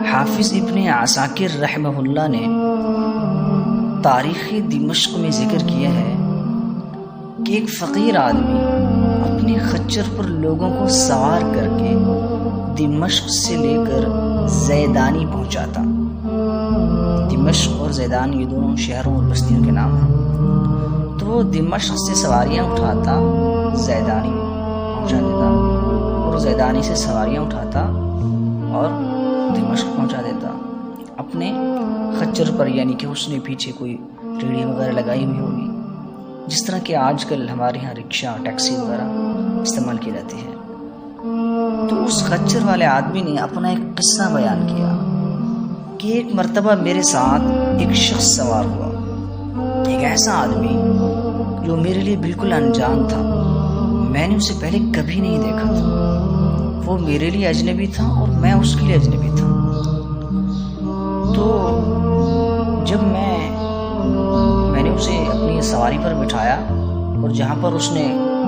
حافظ ابن عساکر رحمہ اللہ نے تاریخ دمشق میں ذکر کیا ہے کہ ایک فقیر آدمی اپنے خچر پر لوگوں کو سوار کر کے دمشق سے لے کر زیدانی پہنچاتا۔ دمشق اور زیدان یہ دونوں شہروں اور بستیوں کے نام ہیں۔ تو وہ دمشق سے سواریاں اٹھاتا، زیدانی پہنچا دیتا، اور زیدانی سے سواریاں اٹھاتا اور دمشق پہنچا دیتا اپنے خچر پر، یعنی کہ اس نے پیچھے کوئی ریڑھی وغیرہ لگائی ہوئی ہوگی، جس طرح کہ آج کل ہمارے ہاں رکشا، ٹیکسی وغیرہ استعمال کی جاتی ہے۔ تو اس خچر والے آدمی نے اپنا ایک قصہ بیان کیا کہ ایک مرتبہ میرے ساتھ ایک شخص سوار ہوا، ایک ایسا آدمی جو میرے لیے بالکل انجان تھا، میں نے اسے پہلے کبھی نہیں دیکھا تھا، وہ میرے لیے اجنبی تھا اور میں اس کے لیے اجنبی تھا۔ تو جب میں نے اسے اپنی سواری پر بٹھایا اور جہاں پر اس نے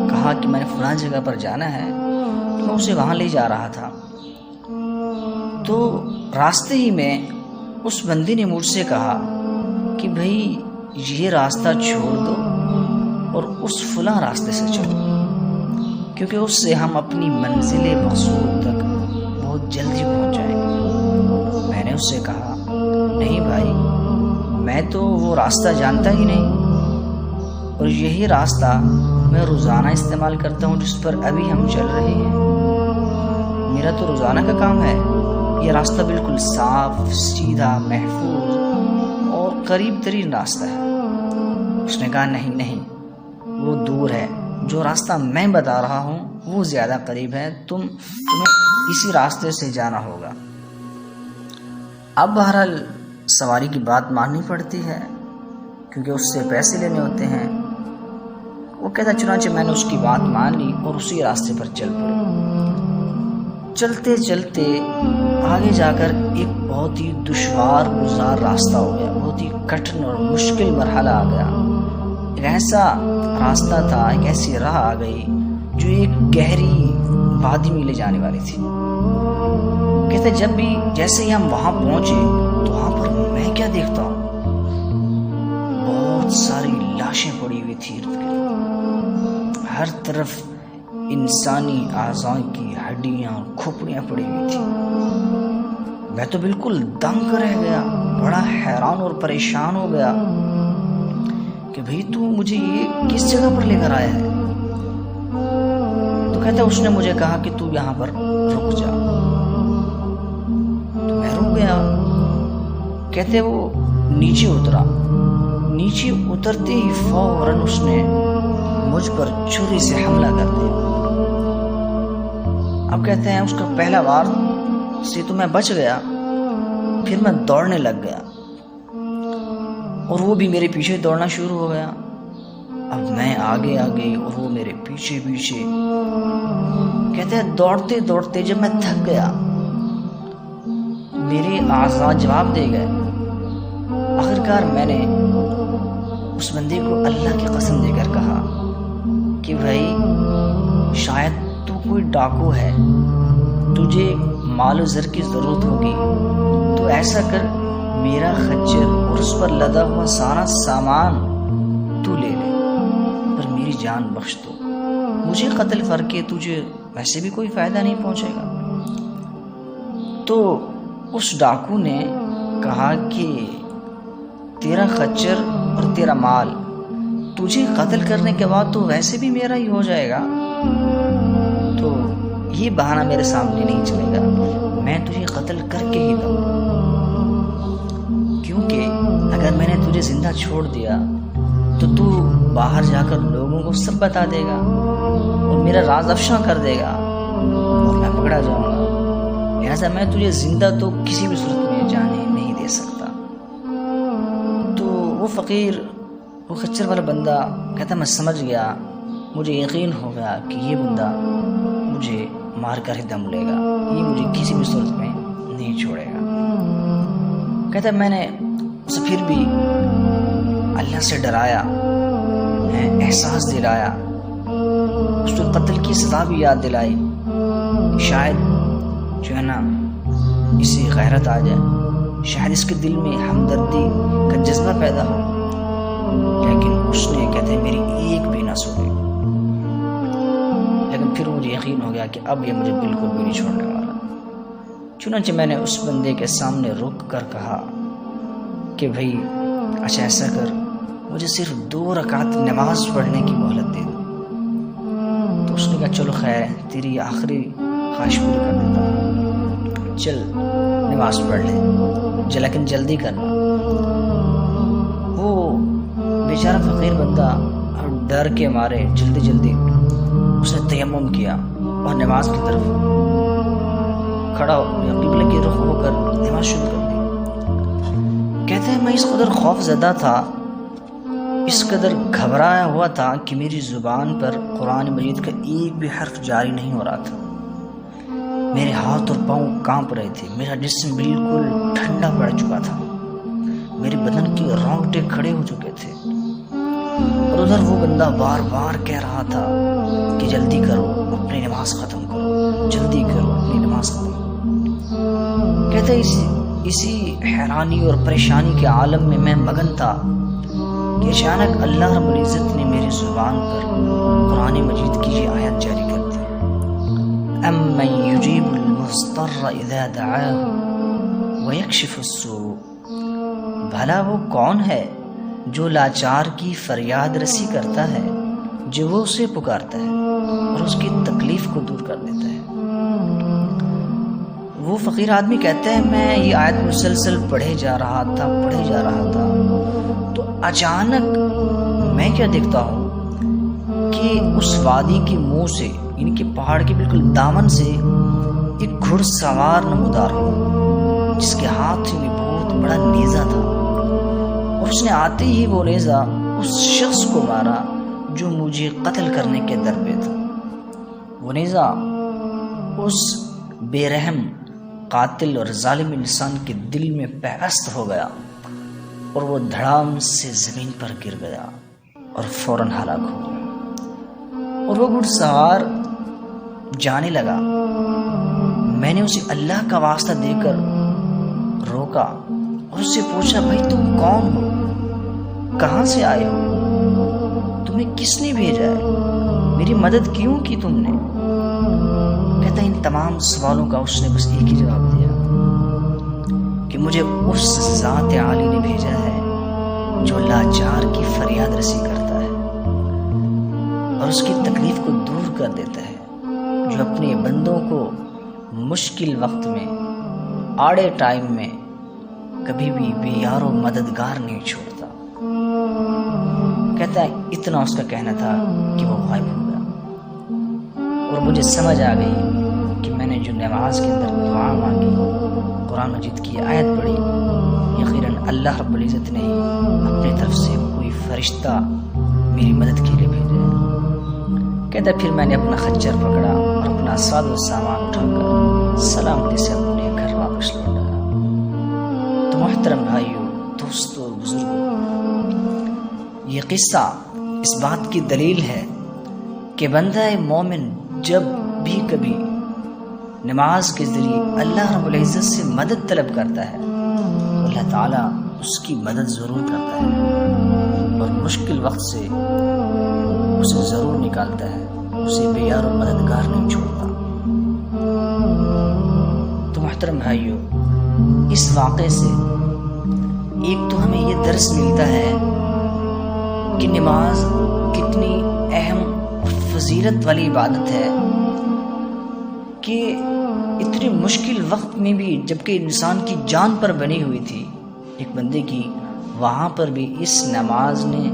کہا کہ میں نے فلاں جگہ پر جانا ہے، تو میں اسے وہاں لے جا رہا تھا۔ تو راستے ہی میں اس بندے نے مجھ سے کہا کہ بھائی یہ راستہ چھوڑ دو اور اس فلاں راستے سے چلو، کیونکہ اس سے ہم اپنی منزل مقصود تک بہت جلدی پہنچ جائیں گے۔ میں نے اس سے کہا نہیں بھائی، میں تو وہ راستہ جانتا ہی نہیں، اور یہی راستہ میں روزانہ استعمال کرتا ہوں جس پر ابھی ہم چل رہے ہیں، میرا تو روزانہ کا کام ہے۔ یہ راستہ بالکل صاف، سیدھا، محفوظ اور قریب ترین راستہ ہے۔ اس نے کہا نہیں، وہ دور ہے، جو راستہ میں بتا رہا ہوں وہ زیادہ قریب ہے، تمہیں اسی راستے سے جانا ہوگا۔ اب بہرحال سواری کی بات ماننی پڑتی ہے کیونکہ اس سے پیسے لینے ہوتے ہیں۔ وہ کہتا چنانچہ میں نے اس کی بات مان لی اور اسی راستے پر چل پڑے۔ چلتے چلتے آگے جا کر ایک بہت ہی دشوار گزار راستہ ہو گیا، بہت ہی کٹھن اور مشکل مرحلہ آ گیا۔ ایک ایسا راستہ تھا، ایک ایسی راہ آ گئی جو ایک گہری وادی میں لے جانے والی تھی۔ کہتے جیسے ہی ہم وہاں پہنچے تو وہاں پر میں کیا دیکھتا ہوں، بہت ساری لاشیں پڑی ہوئی تھی، ہر طرف انسانی اعضاء کی ہڈیاں اور کھوپڑیاں پڑی ہوئی تھی۔ میں تو بالکل دنگ رہ گیا، بڑا حیران اور پریشان ہو گیا کہ بھئی تو مجھے یہ کس جگہ پر لے کر آیا ہے؟ تو کہتا اس نے مجھے کہا کہ تو یہاں پر رک جا۔ تو میں رک گیا۔ کہتے وہ نیچے اترا، نیچے اترتے ہی فوراً اس نے مجھ پر چھری سے حملہ کر دیا۔ اب کہتے ہیں اس کا پہلا وار سے تو میں بچ گیا، پھر میں دوڑنے لگ گیا اور وہ بھی میرے پیچھے دوڑنا شروع ہو گیا۔ اب میں آگے اور وہ میرے پیچھے۔ کہتے ہیں دوڑتے دوڑتے جب میں تھک گیا، میرے اعضاء جواب دے گئے، آخرکار میں نے اس بندے کو اللہ کی قسم دے کر کہا کہ بھائی شاید تو کوئی ڈاکو ہے، تجھے مال و زر کی ضرورت ہوگی، تو ایسا کر میرا خچر اور اس پر لدا ہوا سارا سامان تو لے لے، پر میری جان بخش دو، مجھے قتل کر کے تجھے ویسے بھی کوئی فائدہ نہیں پہنچے گا۔ تو اس ڈاکو نے کہا کہ تیرا خچر اور تیرا مال تجھے قتل کرنے کے بعد تو ویسے بھی میرا ہی ہو جائے گا، تو یہ بہانہ میرے سامنے نہیں چلے گا، میں تجھے قتل کر کے ہی دوں، کیونکہ اگر میں نے تجھے زندہ چھوڑ دیا تو باہر جا کر لوگوں کو سب بتا دے گا اور میرا راز افشاں کر دے گا اور میں پکڑا جاؤں گا، لہذا میں تجھے زندہ تو کسی بھی صورت میں جانے نہیں دے سکتا۔ تو وہ فقیر، وہ خچر والا بندہ کہتا میں سمجھ گیا، مجھے یقین ہو گیا کہ یہ بندہ مجھے مار کر ہی دم لے گا، یہ مجھے کسی بھی صورت میں نہیں چھوڑے گا۔ کہتا میں نے اسے پھر بھی اللہ سے ڈرایا، احساس دلایا، اس کو قتل کی سزا بھی یاد دلائی، شاید جو ہے نا اسے غیرت آ جائے، شاید اس کے دل میں ہمدردی کا جذبہ پیدا ہو، لیکن اس نے کہتے ہیں میری ایک بھی نہ سنے۔ لیکن پھر مجھے یقین ہو گیا کہ اب یہ مجھے بالکل بھی نہیں چھوڑنے والا۔ چنانچہ میں نے اس بندے کے سامنے رک کر کہا کہ بھائی اچھا ایسا کر، مجھے صرف 2 رکعت نماز پڑھنے کی مہلت دے دو۔ تو اس نے کہا چلو خیر ہے، تیری آخری خواہش پوری کر دیتا ہوں، چل نماز پڑھ لے، لیکن جلدی کرنا۔ وہ بیچارہ فقیر بندہ ڈر کے مارے جلدی جلدی اس نے تیمم کیا اور نماز کی طرف کھڑا قبلے کی رخ ہو کر نماز شروع کر دی۔ کہتے ہیں میں اس قدر خوف زدہ تھا، اس قدر گھبرایا ہوا تھا کہ میری زبان پر قرآن مجید کا ایک بھی حرف جاری نہیں ہو رہا تھا۔ میرے ہاتھ اور پاؤں کانپ رہے تھے، میرا جسم بالکل ٹھنڈا پڑ چکا تھا، میرے بدن کے رونگٹے کھڑے ہو چکے تھے، اور ادھر وہ بندہ بار بار کہہ رہا تھا کہ جلدی کرو اپنی نماز ختم کرو، جلدی کرو اپنی نماز ختم کرو۔ کہتے ہیں اسی حیرانی اور پریشانی کے عالم میں میں مگن تھا کہ اچانک اللہ رب العزت نے میری زبان پر قرآن مجید کی یہ آیت جاری کر دی، امن یجیب المضطر اذا دعاہ ویکشف السوء، بھلا وہ کون ہے جو لاچار کی فریاد رسی کرتا ہے، جو وہ اسے پکارتا ہے اور اس کی تکلیف کو دور کر دیتا ہے۔ وہ فقیر آدمی کہتے ہیں میں یہ آیت مسلسل پڑھے جا رہا تھا تو اچانک میں کیا دیکھتا ہوں کہ اس وادی کے منہ سے، یعنی کہ پہاڑ کے بالکل دامن سے ایک گھڑ سوار نمودار ہو، جس کے ہاتھ میں بہت بڑا نیزہ تھا، اور اس نے آتے ہی وہ نیزہ اس شخص کو مارا جو مجھے قتل کرنے کے در پہ تھا۔ وہ نیزہ اس بے رحم قاتل اور ظالم انسان کے دل میں پیوست ہو گیا، اور وہ دھڑام سے زمین پر گر گیا اور فوراً ہلاک ہو گیا۔ اور وہ گھڑ سوار جانے لگا، میں نے اسے اللہ کا واسطہ دے کر روکا اور اس سے پوچھا بھائی تم کون ہو، کہاں سے آئے ہو، تمہیں کس نے بھیجا ہے، میری مدد کیوں کی تم نے؟ کہتا ان تمام سوالوں کا اس نے بس ایک ہی جواب دیا کہ مجھے اس ذات عالی نے بھیجا ہے جو لاچار کی فریاد رسی کرتا ہے اور اس کی تکلیف کو دور کر دیتا ہے، جو اپنے بندوں کو مشکل وقت میں، آڑے ٹائم میں کبھی بھی بے یار و مددگار نہیں چھوڑتا۔ کہتا ہے اتنا اس کا کہنا تھا کہ وہ غائب ہو گیا، اور مجھے سمجھ آ گئی کہ میں نے جو نماز کے اندر دعا مانگی، قرآن مجید کی آیت پڑھی، یقیناً اللہ رب العزت نے اپنی طرف سے کوئی فرشتہ میری مدد کے لیے بھیجا ہے۔ کہتا پھر میں نے اپنا خچر پکڑا اور اپنا ساز و سامان اٹھا کر سلامتی سے اپنے گھر واپس لوٹ آیا۔ تو محترم بھائیوں، دوستوں اور بزرگوں، یہ قصہ اس بات کی دلیل ہے کہ بندہ مومن جب بھی کبھی نماز کے ذریعے اللہ رب العزت سے مدد طلب کرتا ہے تو اللہ تعالیٰ اس کی مدد ضرور کرتا ہے اور مشکل وقت سے اسے ضرور نکالتا ہے، اسے بے یار و مددگار نہیں چھوڑتا۔ تو محترم بھائیوں، اس واقعے سے ایک تو ہمیں یہ درس ملتا ہے کہ نماز کتنی اہم فضیلت والی عبادت ہے، کہ اتنے مشکل وقت میں بھی جبکہ انسان کی جان پر بنی ہوئی تھی ایک بندے کی، وہاں پر بھی اس نماز نے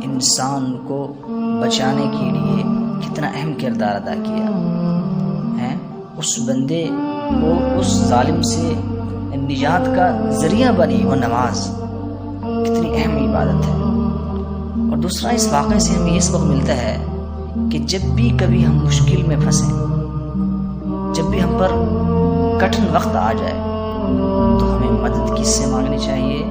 انسان کو بچانے کے لیے کتنا اہم کردار ادا کیا ہے۔ اس بندے کو اس ظالم سے نجات کا ذریعہ بنی وہ نماز، کتنی اہم عبادت ہے۔ اور دوسرا اس واقعے سے ہمیں اس وقت ملتا ہے کہ جب بھی کبھی ہم مشکل میں پھنسیں، جب بھی ہم پر کٹھن وقت آ جائے تو ہمیں مدد کس سے مانگنی چاہیے؟